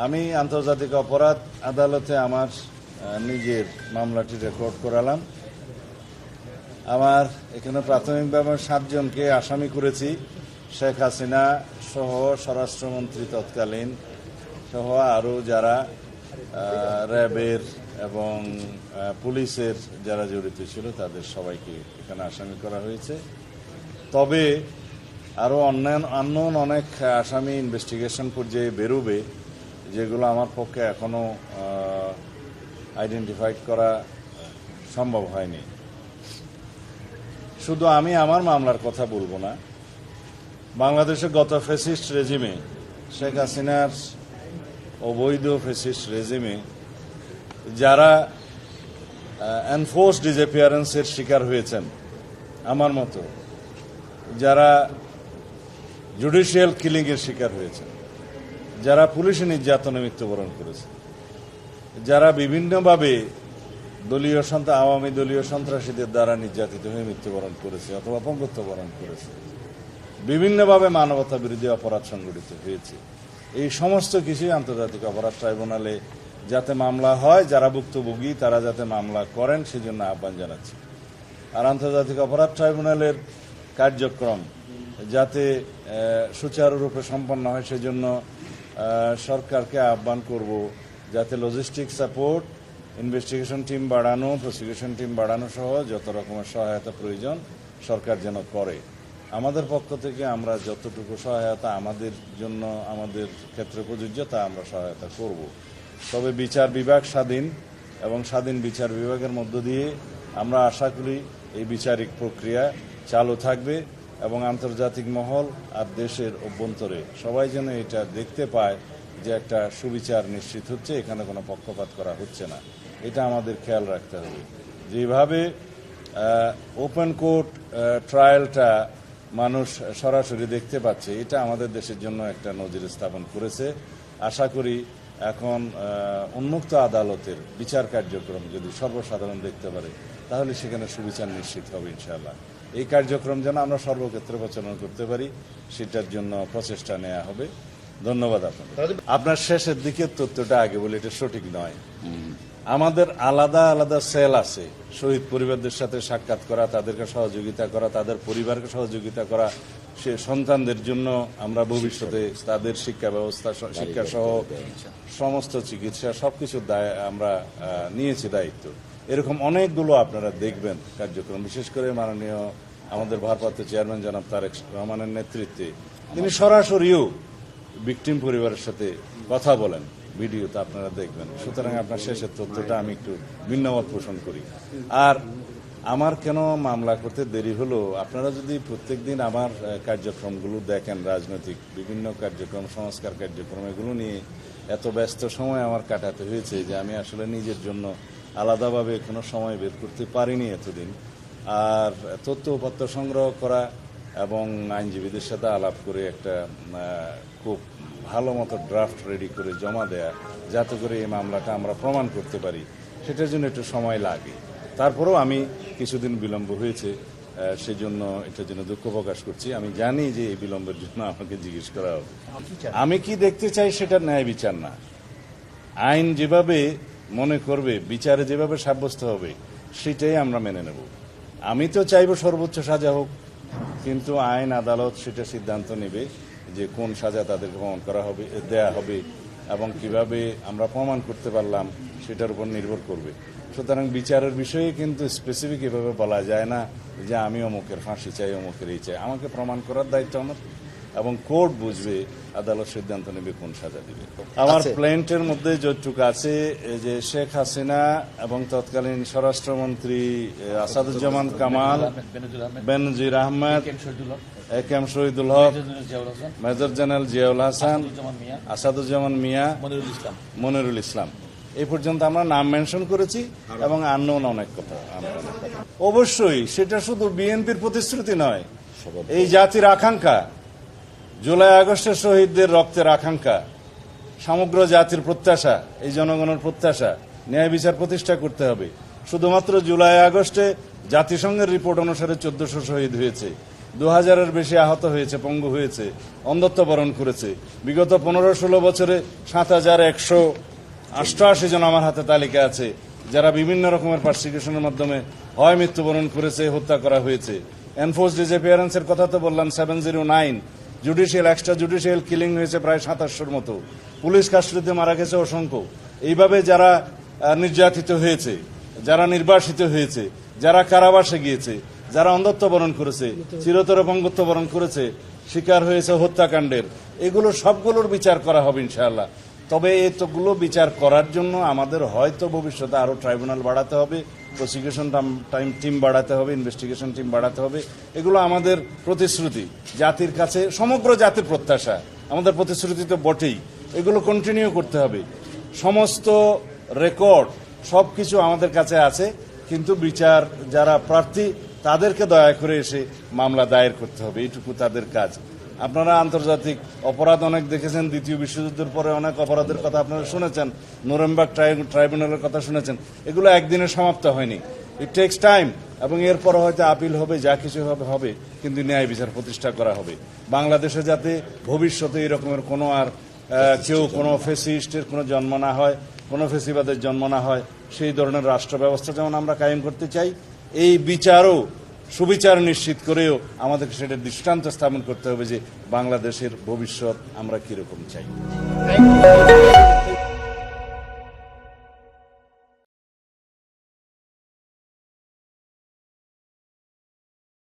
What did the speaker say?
আমি আন্তর্জাতিক অপরাধ আদালতে আমার নিজের মামলাটি রেকর্ড করালাম। আমার এখানে প্রাথমিকভাবে 7 জনকে আসামি করেছি। শেখ হাসিনা সহ স্বরাষ্ট্রমন্ত্রী তৎকালীন সহ আরও যারা র্যাবের এবং পুলিশের যারা জড়িত ছিল তাদের সবাইকে এখানে আসামি করা হয়েছে। তবে আরও অন্য অনেক আসামি ইনভেস্টিগেশন পর্যায়ে বেরোবে, যেগুলো আমার পক্ষে এখনো আইডেন্টিফাইড করা সম্ভব হয়নি। শুধু আমি আমার মামলার কথা বলবো না, বাংলাদেশের গত ফ্যাসিস্ট রেজিমে, শেখ হাসিনার অবৈধ ফ্যাসিস্ট রেজিমে যারা এনফোর্স ডিসঅ্যাপিয়ারেন্সের শিকার হয়েছেন, আমার মতো যারা জুডিশিয়াল কিলিংয়ের শিকার হয়েছেন, যারা পুলিশি নির্যাতনে মৃত্যুবরণ করেছে, যারা বিভিন্নভাবে আওয়ামী দলীয় সন্ত্রাসীদের দ্বারা নির্যাতিত হয়ে মৃত্যুবরণ করেছে অথবা অপঙ্গত্ব বরণ করেছে, বিভিন্নভাবে মানবতা বিরোধী অপরাধ সংঘটিত হয়েছে, এই সমস্ত কিছুই আন্তর্জাতিক অপরাধ ট্রাইব্যুনালে যাতে মামলা হয়, যারা ভুক্তভোগী তারা যাতে মামলা করেন সেজন্য আহ্বান জানাচ্ছি। আর আন্তর্জাতিক অপরাধ ট্রাইব্যুনালের কার্যক্রম যাতে সুচারুরূপে সম্পন্ন হয় সেজন্য সরকারকে আহ্বান করব যাতে লজিস্টিক সাপোর্ট, ইনভেস্টিগেশন টিম বাড়ানো, প্রসিকিউশন টিম বাড়ানো সহ যত রকমের সহায়তা প্রয়োজন সরকার যেন করে। আমাদের পক্ষ থেকে আমরা যতটুকু সহায়তা আমাদের জন্য আমাদের ক্ষেত্রে প্রযোজ্য তা আমরা সহায়তা করব। তবে বিচার বিভাগ স্বাধীন এবং স্বাধীন বিচার বিভাগের মধ্য দিয়ে আমরা আশা করি এই বিচারিক প্রক্রিয়া চালু থাকবে এবং আন্তর্জাতিক মহল আর দেশের অভ্যন্তরে সবাই যেন এটা দেখতে পায় যে একটা সুবিচার নিশ্চিত হচ্ছে, এখানে কোনো পক্ষপাত করা হচ্ছে না। এটা আমাদের খেয়াল রাখতে হবে। যেভাবে ওপেন কোর্ট ট্রায়ালটা মানুষ সরাসরি দেখতে পাচ্ছে, এটা আমাদের দেশের জন্য একটা নজির স্থাপন করেছে। আশা করি এখন উন্মুক্ত আদালতের বিচার কার্যক্রম যদি সর্বসাধারণ দেখতে পারে তাহলে সেখানে সুবিচার নিশ্চিত হবে ইনশাআল্লাহ। এই কার্যক্রম যেন আমরা সর্বক্ষেত্রে প্রচলন করতে পারি সেটার জন্য প্রচেষ্টা নেওয়া হবে। ধন্যবাদ আপনার শেষের দিকের তথ্যটা আগে বলে এটা সঠিক নয়। আমাদের আলাদা আলাদা সেল আছে, শহীদ পরিবারদের সাথে সাক্ষাৎ করা, তাদেরকে সহযোগিতা করা, তাদের পরিবারকে সহযোগিতা করা, সে সন্তানদের জন্য আমরা ভবিষ্যতে তাদের শিক্ষা ব্যবস্থা, শিক্ষা সহ সমস্ত চিকিৎসা সবকিছুর আমরা নিয়েছি দায়িত্ব। এরকম অনেকগুলো আপনারা দেখবেন কার্যক্রম, বিশেষ করে মাননীয় আমাদের ভারপ্রাপ্ত চেয়ারম্যান জনাব তারেক রহমানের নেতৃত্বে তিনি সরাসরিও ভিকটিম পরিবারের সাথে কথা বলেন, ভিডিওতে আপনারা দেখবেন। সুতরাং আপনার শেষের তথ্যটা আমি একটু ভিন্নমত পোষণ করি। আর আমার কেন মামলা করতে দেরি হলো, আপনারা যদি প্রত্যেকদিন আমার কার্যক্রমগুলো দেখেন, রাজনৈতিক বিভিন্ন কার্যক্রম, সংস্কার কার্যক্রম, এগুলো নিয়ে এত ব্যস্ত সময় আমার কাটাতে হয়েছে যে আমি আসলে নিজের জন্য আলাদাভাবে কোনো সময় বের করতে পারিনি এতদিন। আর তথ্য উপাত্ত সংগ্রহ করা এবং আইনজীবীদের সাথে আলাপ করে একটা খুব ভালো মতো ড্রাফট রেডি করে জমা দেয়া, যাতে করে এই মামলাটা আমরা প্রমাণ করতে পারি, সেটার জন্য একটু সময় লাগে। তারপরেও আমি কিছুদিন বিলম্ব হয়েছে, সেজন্য এটার জন্য দুঃখ প্রকাশ করছি। আমি জানি যে এই বিলম্বের জন্য আমাকে জিজ্ঞেস করা হবে। আমি কি দেখতে চাই সেটা ন্যায় বিচার না। আইন যেভাবে মনে করবে, বিচারে যেভাবে সাব্যস্ত হবে সেটাই আমরা মেনে নেব। আমি তো চাইব সর্বোচ্চ সাজা হোক, কিন্তু আইন আদালত সেটা সিদ্ধান্ত নেবে যে কোন সাজা তাদেরকে প্রমাণ করা হবে, দেয়া হবে এবং কিভাবে আমরা প্রমাণ করতে পারলাম সেটার উপর নির্ভর করবে। সুতরাং বিচারের বিষয়ে কিন্তু স্পেসিফিক এভাবে বলা যায় না যে আমি অমুকের ফাঁসি চাই, অমুকের এই চাই। আমাকে প্রমাণ করার দায়িত্ব আমার, এবং কোর্ট বুঝবে, আদালত সিদ্ধান্ত নেবে কোন সাজা দিবে। আমার প্ল্যান্টের মধ্যে যতটুকু আছে যে শেখ হাসিনা এবং তৎকালীন স্বরাষ্ট্রমন্ত্রী আসাদুজ্জামান কামাল, বেনজির আহমেদ, একেএম শহীদুল হক, মেজর জেনারেল জিয়াউল হাসান, আসাদুজ্জামান মিয়া, মনিরুল ইসলাম, এই পর্যন্ত আমরা নাম মেনশন করেছি এবং আননোন অনেক কথা। অবশ্যই সেটা শুধু বিএনপির প্রতিশ্রুতি নয়, এই জাতির আকাঙ্ক্ষা, জুলাই আগস্টের শহীদদের রক্তের আকাঙ্ক্ষা, সমগ্র জাতির প্রত্যাশা, এই জনগণের প্রত্যাশা, ন্যায় বিচার প্রতিষ্ঠা করতে হবে। শুধুমাত্র জুলাই আগস্টে জাতিসংঘের রিপোর্ট অনুসারে 1400 শহীদ হয়েছে। 2000-এর বেশি আহত হয়েছে, পঙ্গু হয়েছে, অন্ধত্ব বরণ করেছে। বিগত 15-16 বছরে 7188 জন আমার হাতে তালিকা আছে যারা বিভিন্ন রকমের পারসিকিউশনের মাধ্যমে হয় মৃত্যুবরণ করেছে, হত্যা করা হয়েছে। এনফোর্স ডিসঅ্যাপিয়ারেন্সের কথা তো বললাম 709, জুডিশিয়াল এক্সট্রা জুডিশিয়াল কিলিং হয়েছে প্রায় 2700-র মতো, পুলিশ কাস্টডিতে মারা গেছে অসংখ্য। এইভাবে যারা নির্যাতিত হয়েছে, যারা নির্বাসিত হয়েছে, যারা কারাবাসে গিয়েছে, যারা অন্ধত্ব বরণ করেছে, চিরতর অপঙ্গত্ব বরণ করেছে, শিকার হয়েছে হত্যাকাণ্ডের, এগুলো সবগুলোর বিচার করা হবে ইনশাআল্লাহ। তবে এতগুলো বিচার করার জন্য আমাদের হয়তো ভবিষ্যতে আরো ট্রাইব্যুনাল বাড়াতে হবে, প্রসিকিউশন টিম বাড়াতে হবে, ইনভেস্টিগেশন টিম বাড়াতে হবে। এগুলো আমাদের প্রতিশ্রুতি, জাতির কাছে সমগ্র জাতির প্রত্যাশা, আমাদের প্রতিশ্রুতি তো বটেই, এগুলো কন্টিনিউ করতে হবে। সমস্ত রেকর্ড সবকিছু আমাদের কাছে আছে, কিন্তু বিচার যারা প্রার্থী তাদেরকে দয়া করে এসে মামলা দায়ের করতে হবে, এইটুকু তাদের কাজ। আপনারা আন্তর্জাতিক অপরাধ অনেক দেখেছেন, দ্বিতীয় বিশ্বযুদ্ধের পরে অনেক অপরাধের কথা আপনারা শুনেছেন, নুরেমবার্গ ট্রাইব্যুনালের কথা শুনেছেন। এগুলো একদিনে সমাপ্ত হয়নি, ইট টেক্স টাইম, এবং এরপর হয়তো আপিল হবে, যা কিছু হবে, কিন্তু ন্যায় বিচার প্রতিষ্ঠা করা হবে। বাংলাদেশে যাতে ভবিষ্যতে এরকমের কোনো আর কেউ কোনো ফেসিস্টের কোনো জন্ম না হয়, কোনো ফেসিবাদের জন্ম না হয়, সেই ধরনের রাষ্ট্র ব্যবস্থা যেমন আমরা কায়েম করতে চাই, এই বিচারও সুবিচার নিশ্চিত করেও আমাদেরকে সেটা দৃষ্টান্ত স্থাপন করতে হবে যে বাংলাদেশের ভবিষ্যৎ আমরা কিরকম চাই।